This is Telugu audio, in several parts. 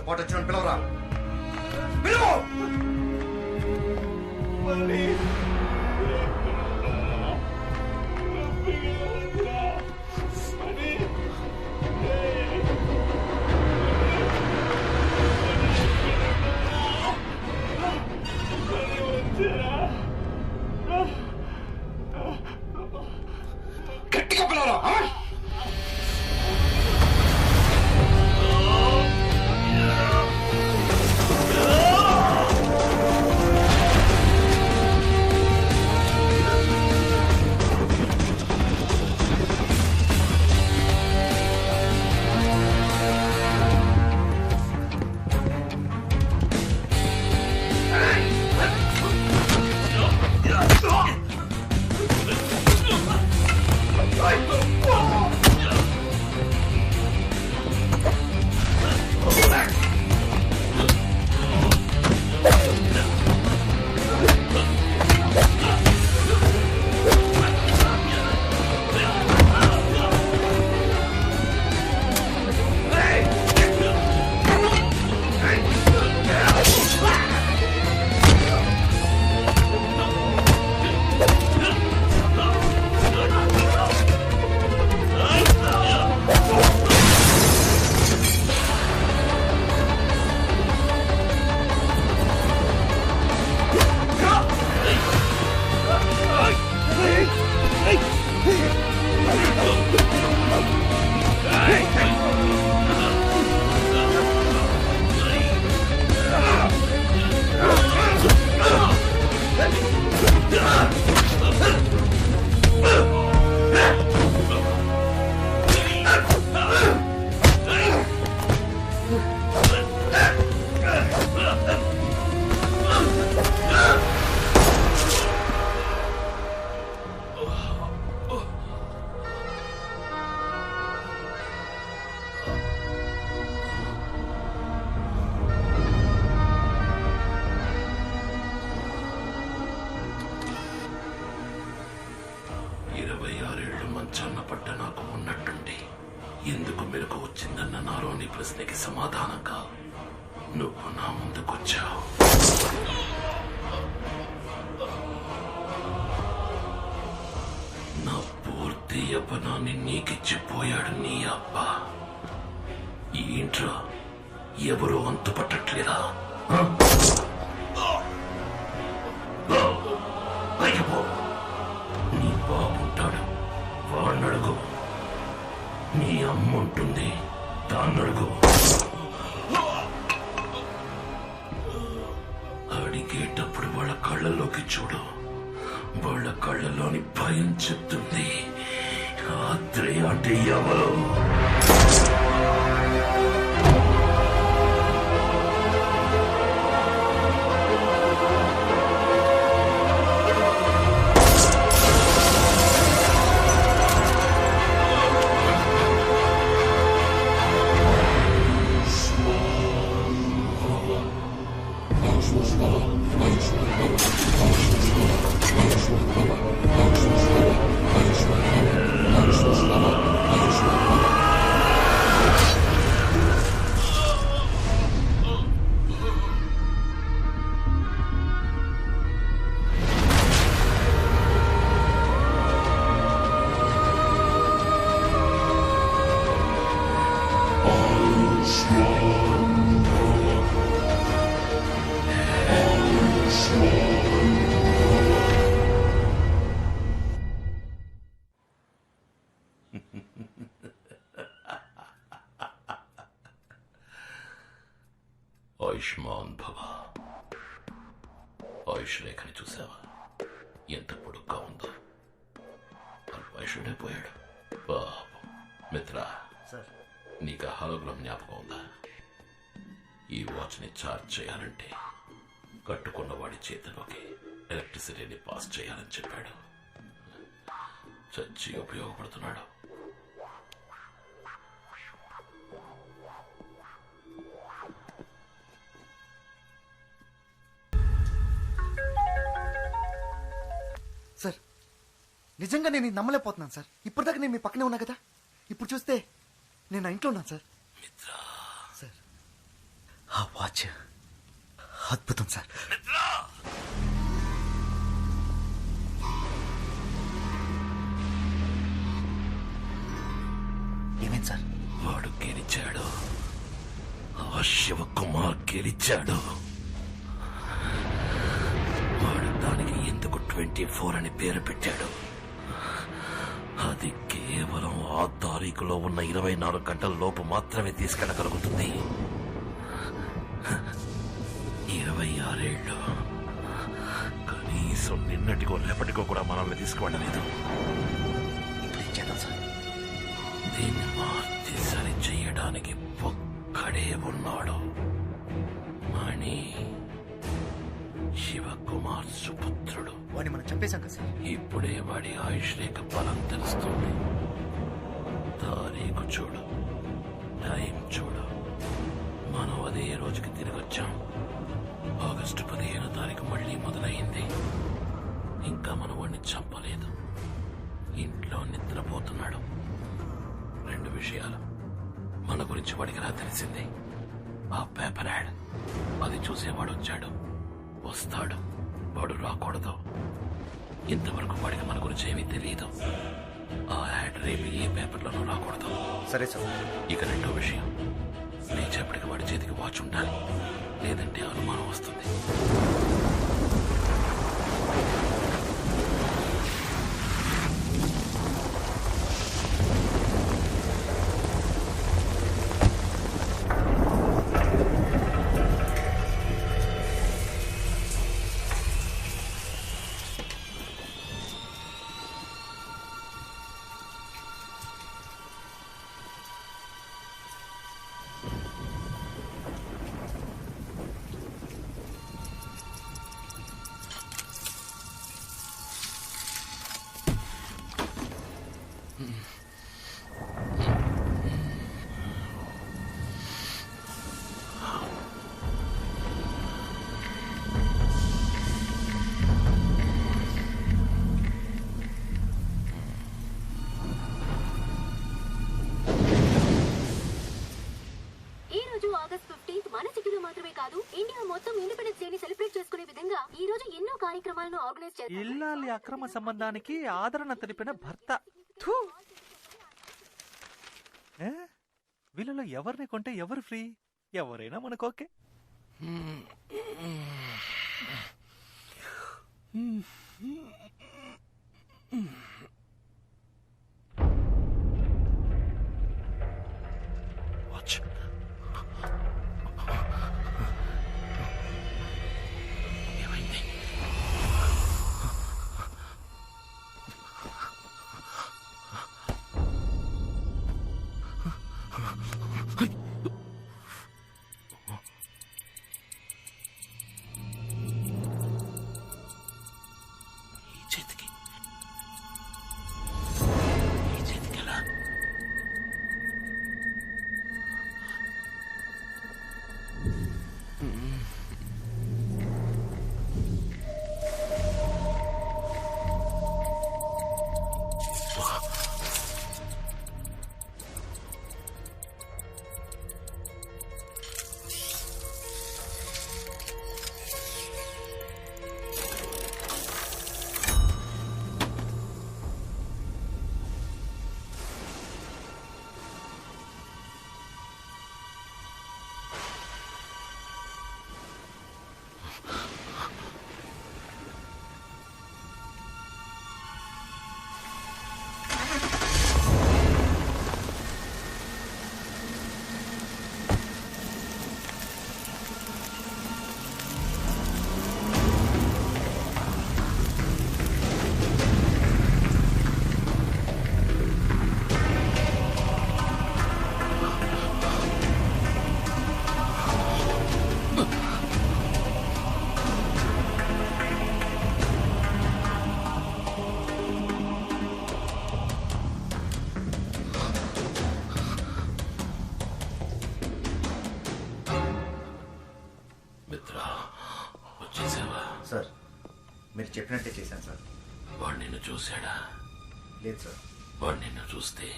పాటు వచ్చిన పిలవరా, పిలువు. గట్టిగా పిలవరా. ఎందుకు మెలకు వచ్చిందన్న నాలోని ప్రశ్నకి సమాధానంగా నువ్వు నా ముందుకొచ్చావు. నా పూర్తి యవ్వనాన్ని నీకిచ్చిపోయాడు నీ అబ్బ. ఈ ఇంట్లో ఎవరూ అంతుపట్టట్లేదా? నీ బాబుంటాడు, వాడినడుగు. నీ అమ్మ ఉంటుంది, దాన్నడుగు. అడిగేటప్పుడు వాళ్ళ కళ్ళలోకి చూడు, వాళ్ళ కళ్ళలోని భయం చెప్తుంది ఆత్రేయ అంటే ఎవరు. ఆయుష్మాన్ భవ. ఆయుష్ రేఖని చూసావా, ఎంత పొడుగ్గా ఉందో. ఆయుషుడైపోయాడు బాబు. మిత్ర, నీకు హాలోగ్రామ్ జ్ఞాపకం ఉందా? ఈ వాచ్ని ఛార్జ్ చేయాలంటే కట్టుకున్న వాడి చేతిలోకి ఎలక్ట్రిసిటీని పాస్ చేయాలని చెప్పాడు. చచ్చి ఉపయోగపడుతున్నాడు. సార్, నిజంగా నేను నమ్మలేకపోతున్నాను సార్. ఇప్పటిదాకా నేను మీ పక్కనే ఉన్నా కదా, ఇప్పుడు చూస్తే నేను ఇంట్లో ఉన్నాను సార్. మిత్ర, సార్ ఆ వాచ్ అద్భుతం సార్. ఏమైంది సార్? వాడు గెలిచాడు. ఆ శివకుమార్ గెలిచాడు. వాడు దానికి ఎందుకు 24 అని పేరు పెట్టాడు? అది కేవలం ఆ తారీఖులో ఉన్న 24 గంటల లోపు మాత్రమే తీసుకెళ్ళగలుగుతుంది. 26 ఏళ్ళు కనీసం నిన్నటికో రేపటికో కూడా మనల్ని తీసుకువెళ్ళలేదు. ఇప్పుడు ఏం చేద్దాం సార్? దీన్ని మార్చి సరి చేయడానికి ఒక్కడే ఉన్నాడు. మణి, శివకుమార్ సుపుత్రుడు. వాడిని మనం చంపేశాం కదా సార్. ఇప్పుడే వాడి ఆయుష్ రేఖ బలం తెలుస్తుంది. తారీఖు చూడు, టైం చూడు. మనం అదే రోజుకి తిరిగి వచ్చాం. ఆగస్టు 15వ తారీఖు మళ్ళీ మొదలైంది. ఇంకా మనం వాడిని చంపలేదు. ఇంట్లో నిద్రపోతున్నాడు. 2 విషయాలు మన గురించి వాడికి రా తెలిసింది. ఆ పేపర్ యాడ్, అది చూసేవాడు వచ్చాడు, వస్తాడు. వాడు రాకూడదు. ఇంతవరకు వాడికి మన గురించి ఏమీ తెలియదు. ఆ యాడ్ రేపు ఏ పేపర్లోనూ రాకూడదు. సరే సార్. ఇక 2వ విషయం, లేచేపటికి వాడి చేతికి వాచ్ ఉండాలి, లేదంటే అనుమానం వస్తుంది. ఆగస్ట్ 15 మన సిటీలో మాత్రమే కాదు, ఇండియా మొత్తం ఇండిపెండెన్స్ డే ని సెలబ్రేట్ చేసుకునే విధంగా ఈ రోజు ఎన్నో కార్యక్రమాలను ఆర్గనైజ్ చేస్తారు. ఇల్లాలి అక్రమ సంబంధానికి ఆదరణ తెలిపిన భర్త. థూ! వీళ్ళలో ఎవరిని కొంటే ఎవరు ఫ్రీ? ఎవరైనా మనకు ఓకే. వాచ్ ఏమైంది? ఈ చేతికి ఎలా? వచ్చేసావా? సార్, మీరు చెప్పినట్టే చేశాను సార్. వాడు నిన్ను చూశాడా? లేదు సార్. వాడు నిన్ను చూస్తే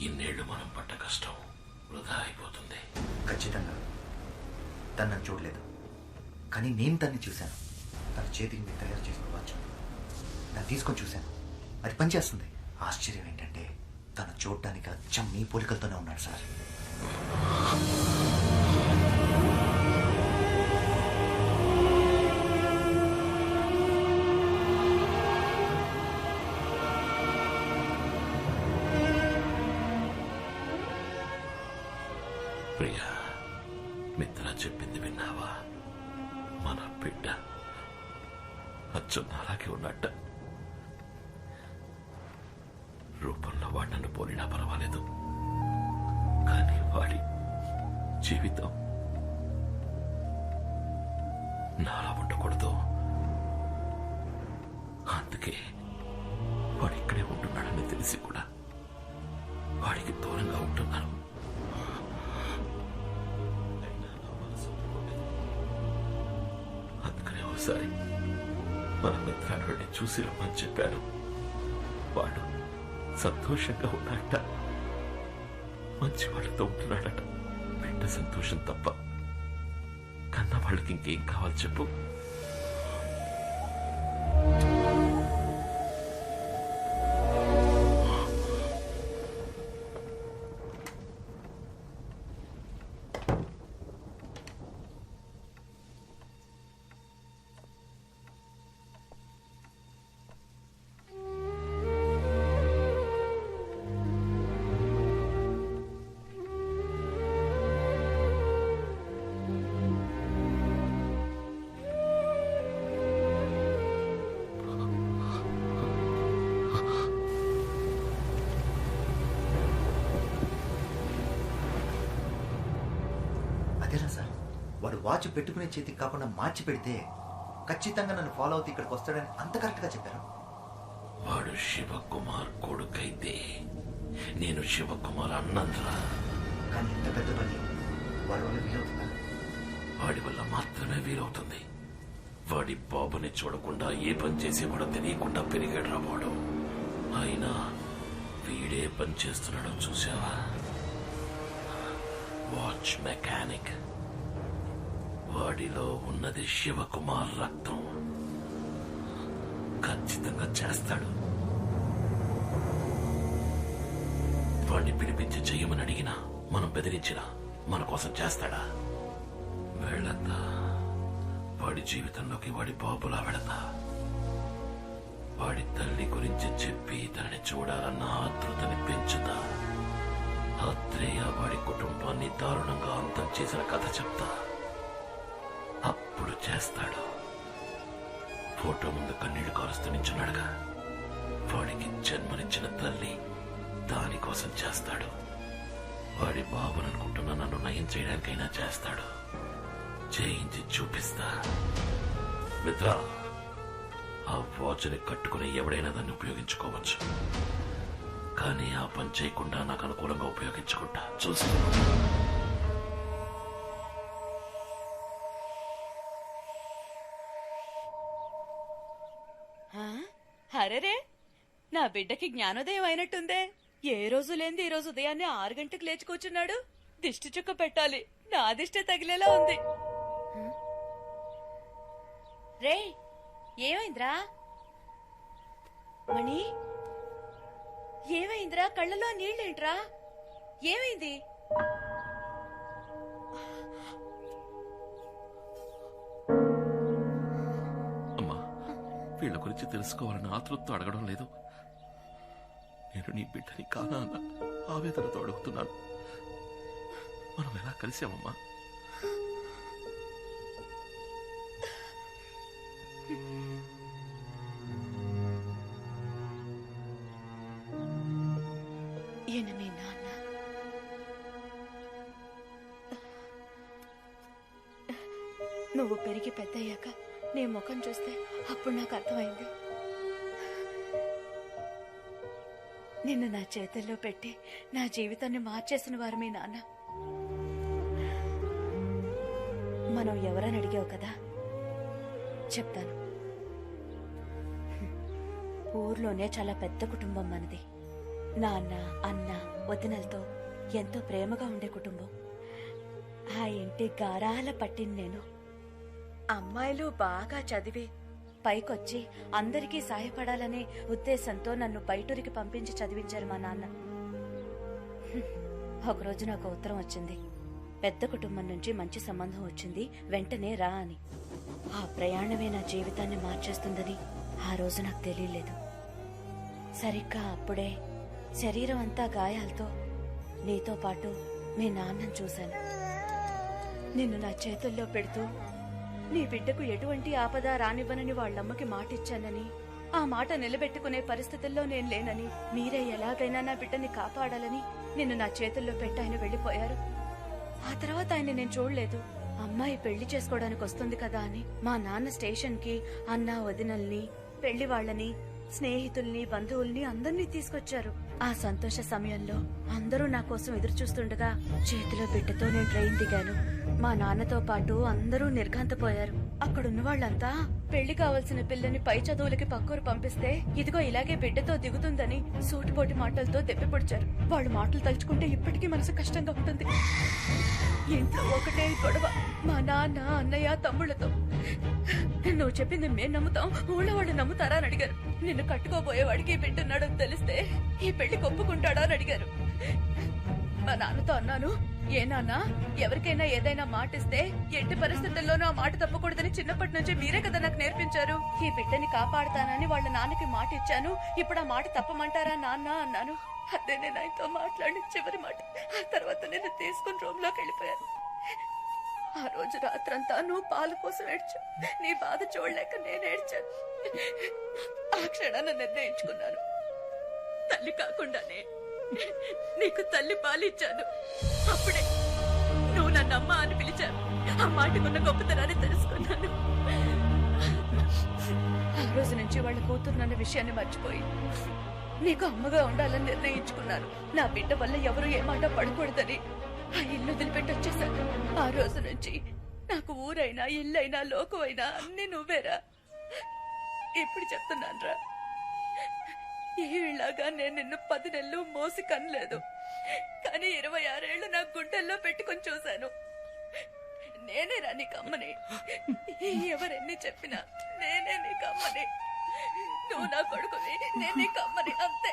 ఇన్నేళ్లు మనం పడ్డ కష్టం వృధా అయిపోతుంది. ఖచ్చితంగా. తను నన్ను చూడలేదు, కానీ నేను తన్ని చూశాను. తన చేతికి మీరు తయారు చేసిన వాచ్ దాన్ని తీసుకొని చూశాను. అది పనిచేస్తుంది. ఆశ్చర్యం ఏంటంటే తను చూడటానికి అచ్చం మీ పోలికలతోనే ఉన్నాడు సార్. ప్రియా, మిత్ర చెప్పింది విన్నావా? మన బిడ్డ అచ్చం అలాగే ఉన్నట్ట. రూపంలో వాడిని పోలినా పర్వాలేదు, కానీ వాడి జీవితం నాలా ఉండకూడదు. అందుకే వాడు ఇక్కడే ఉంటున్నాడని తెలిసి కూడా వాడికి దూరంగా ఉంటున్నాను. అందుకనే ఒకసారి మన మిత్రాన్ని చూసి రమ్మని చెప్పాను. వాడు సంతోషంగా ఉన్నట్ట, మంచి వాళ్ళతో ఉంటున్నాడట. బిడ్డ సంతోషం తప్ప కన్నా వాళ్ళకి ఇంకేం కావాలి చెప్పు? అదేనా సార్, వాడు వాచ్ పెట్టుకునే చేతికి కాకుండా మార్చి పెడితే ఖచ్చితంగా నన్ను ఫాలో అవుతూ ఇక్కడికి వస్తాడని అంత కరెక్ట్గా చెప్పారు. వాడు శివకుమార్ కొడుకైతే నేను శివకుమార్ అన్నంతరా. కానీ ఇంత పెద్ద పని వాడి వల్ల వీలవుతుందా? వాడి వల్ల మాత్రమే వీలవుతుంది. వాడి బాబుని చూడకుండా ఏ పని చేసి కూడా తెలియకుండా పెరిగాడు రా వాడు. అయినా వీడే పని చేస్తున్నాడో చూసావా? Watch mechanic. వాడిలో ఉన్నది శివకుమార్ రక్తం. ఖచ్చితంగా చేస్తాడు. వాడిని పిలిపించి చెయ్యమని అడిగినా, మనం బెదిరించినా మన కోసం చేస్తాడా? వెళతా. వాడి జీవితంలోకి వాడి బాబులా వెళతా. వాడి తల్లి గురించి చెప్పి తనని చూడాలన్న ఆతృతని పెంచుతా. ఆత్రేయ వాడి కుటుంబాన్ని దారుణంగా అంతం చేసిన కథ చెప్తా. అప్పుడు చేస్తాడు. ఫోటో ముందు కన్నీళ్లు కారుస్తూ నించున్నాడుగా, వాడికి జన్మనిచ్చిన తల్లి దానికోసం చేస్తాడు. వాడి బాబుననుకుంటున్న నన్ను నయం చేయడానికైనా చేస్తాడు. చేయించి చూపిస్తా. మిత్ర, ఆ వాచ్ని కట్టుకుని ఎవడైనా దాన్ని ఉపయోగించుకోవచ్చు, కానీ ఆ పని చేయకుండా నాకు అనుకూలంగా ఉపయోగించుకుంటా. చూసుకో. అరేరే, నా బిడ్డకి జ్ఞానోదయం అయినట్టుందే. ఏ రోజు లేంది ఈ రోజు ఉదయాన్నే 6 గంటలకు లేచి కూర్చున్నాడు. దిష్టి చుక్క పెట్టాలి, నా దిష్టే తగిలేలా ఉంది. రే, ఏమైందిరా మణి? ఏమైందిరా? కళ్ళలో నీళ్ళేంట్రా? ఏమైంది? అమ్మా, వీళ్ళ గురించి తెలుసుకోవాలని ఆతృతతో అడగడం లేదు. నేను నీ బిడ్డని కానా అన్న ఆవేదనతో అడుగుతున్నాను. మనం ఎలా కలిసామమ్మా? ఈయన మీ నాన్న. నువ్వు పెరిగి పెద్దయ్యాక నీ ముఖం చూస్తే అప్పుడు నాకు అర్థమైంది. నిన్ను నా చేతుల్లో పెట్టి నా జీవితాన్ని మార్చేసిన వారు మీ నాన్న. మనం ఎవరని అడిగావు కదా, చెప్తాను. ఊర్లోనే చాలా పెద్ద కుటుంబం మనది. నాన్న, అన్న, వదినలతో ఎంతో ప్రేమగా ఉండే కుటుంబం. ఆ ఇంటి గారాల పట్టింది నేను. అమ్మాయిలు బాగా చదివి పైకొచ్చి అందరికీ సాయపడాలనే ఉద్దేశంతో నన్ను బయటూరికి పంపించి చదివించారు మా నాన్న. ఒకరోజు నాకు ఉత్తరం వచ్చింది. పెద్ద కుటుంబం నుంచి మంచి సంబంధం వచ్చింది, వెంటనే రా అని. ఆ ప్రయాణమే నా జీవితాన్ని మార్చేస్తుందని ఆ రోజు నాకు తెలియలేదు. సరిగ్గా అప్పుడే శరీరం అంతా గాయాలతో నీతో పాటు మీ నాన్నను చూశాను. నిన్ను నా చేతుల్లో పెడుతూ నీ బిడ్డకు ఎటువంటి ఆపద రానివ్వనని వాళ్ళమ్మకి మాటిచ్చానని, ఆ మాట నిలబెట్టుకునే పరిస్థితుల్లో నేను లేనని, మీరే ఎలాగైనా నా బిడ్డని కాపాడాలని నిన్ను నా చేతుల్లో పెట్టి ఆయన వెళ్లిపోయారు. ఆ తర్వాత ఆయన నేను చూడలేదు. అమ్మాయి పెళ్లి చేసుకోవడానికి వస్తుంది కదా అని మా నాన్న స్టేషన్ కి అన్న వదినల్ని, పెళ్లి వాళ్ళని, స్నేహితుల్ని, బంధువుల్ని అందర్నీ తీసుకొచ్చారు. ఆ సంతోష సమయంలో అందరూ నా కోసం ఎదురు చూస్తుండగా చేతిలో బిడ్డతో నేను ట్రైన్ దిగాను. మా నాన్నతో పాటు అందరూ నిర్ఘాంతపోయారు. అక్కడున్న వాళ్ళంతా పెళ్లి కావలసిన పిల్లని పై చదువులకి పక్కూరు పంపిస్తే ఇదిగో ఇలాగే బిడ్డతో దిగుతుందని సూటిపోటి మాటలతో దెప్పిపొడిచారు. వాళ్ళు మాటలు తలుచుకుంటే ఇప్పటికీ మనసు కష్టంగా ఉంటుంది. ఇంట్లో ఒకటే గొడవ మా నాన్న, అన్నయ్య, తమ్ముళ్లతో. నువ్వు చెప్పింది మేం నమ్ముతాం, ఊళ్ళో వాళ్ళు నమ్ముతారా అని అడిగారు. నిన్ను కట్టుకోబోయేవాడికి బిడ్డున్నాడని తెలిస్తే ఈ పెళ్లి ఒప్పుకుంటాడా అని అడిగారు. మా నాన్నతో అన్నాను, ఏ నాన్న, ఎవరికైనా ఏదైనా మాటిస్తే ఎట్టి పరిస్థితుల్లోనూ ఆ మాట తప్పకూడదని చిన్నప్పటి నుంచి మీరే కదా నాకు నేర్పించారు. ఈ బిడ్డని కాపాడుతానని వాళ్ళ నాన్నకి మాట ఇచ్చాను, ఇప్పుడు ఆ మాట తప్పమంటారా నాన్న అన్నాను. అదే నేను ఆయనతో మాట్లాడిన చివరి మాట. ఆ తర్వాత నేను తీసుకుని రూమ్ లోకి వెళ్ళిపోయాను. ఆ రోజు రాత్రంతా నువ్వు పాల కోసం ఏడ్చా. నీ బాధ చూడలేక నేను ఏడ్చాను. ఆ క్షణాన్ని నిర్ణయించుకున్నాను, తల్లి కాకుండానే నీకు తల్లి పాలిచ్చాను. అప్పుడే నువ్వు నన్ను అమ్మ అని పిలిచాను. ఆ మాటకున్న గొప్పతనాన్ని తెలుసుకున్నాను. ఆ రోజు నుంచి వాళ్ళ కూతురున్న విషయాన్ని మర్చిపోయి నీకు అమ్మగా ఉండాలని నిర్ణయించుకున్నాను. నా బిడ్డ వల్ల ఎవరు ఏ మాట పడకూడదని ఆ ఇల్లు వదిలిపెట్టి వచ్చేసాను. ఆ రోజు నుంచి నాకు ఊరైనా, ఇల్లైనా, లోకమైనా అన్ని నువ్వేరా. ఇప్పుడు చెప్తున్నానురా, ఏలాగా నేను నిన్ను 10 నెలలు మోసి కనలేదు, కానీ 26 ఏళ్లు నా గుండెల్లో పెట్టుకొని చూశాను. నేనేరా నీకు అమ్మని. ఎవరెన్ని చెప్పినా నేనే నీకు అమ్మని. నువ్వు నా కొడుకుని, నేను నీకు అమ్మని, అంతే.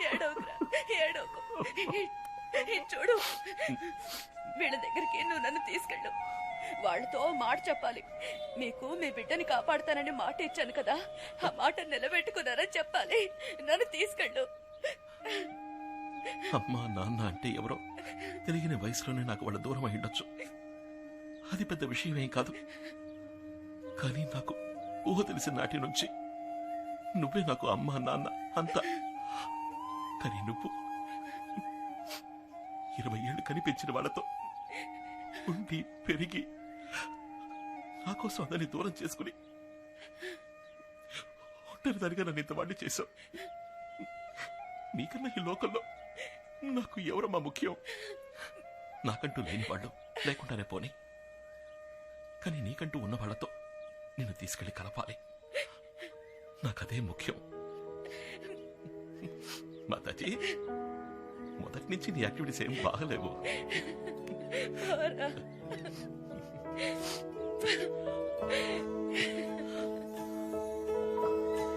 ఏడవకురా, ఏడవకు. చూడు, వీళ్ళ దగ్గరికి నువ్వు నన్ను తీసుకెళ్ళు. వాళ్ళతో మాట చెప్పాలి. మీకు మీ బిడ్డని కాపాడుతానని మాట ఇచ్చాను కదా, ఆ మాట నిలబెట్టుకున్నారని చెప్పాలి. నన్ను తీసుకెళ్ళు. అమ్మా నాన్న అంటే ఎవరో తెలియని వయసులోనే నాకు వాళ్ళ దూరం అయ్యుండొచ్చు. అది పెద్ద విషయమేం కాదు. కానీ నాకు ఊహ తెలిసిన నాటి నుంచి నువ్వే నాకు అమ్మా నాన్న అంతా. కానీ నువ్వు 20 ఏళ్ళు కనిపించిన వాళ్ళతో ఉండి పెరిగి నా కోసం అందరినీ దూరం చేసుకుని ఒంటరిదానిగా నన్ను ఇంతవాడిని చేశావు. నీకన్నా ఈ లోకంలో నాకు ఎవరమ్మా ముఖ్యం? నాకంటూ లేని వాళ్ళు లేకుండానే పోనీ, కానీ నీకంటూ ఉన్న వాళ్లతో నిన్ను తీసుకెళ్లి కలపాలి. నాకదే ముఖ్యం. మాతాజీ, మొదటి నుంచి నీ యాక్టివిటీస్ ఏం బాగలేవు.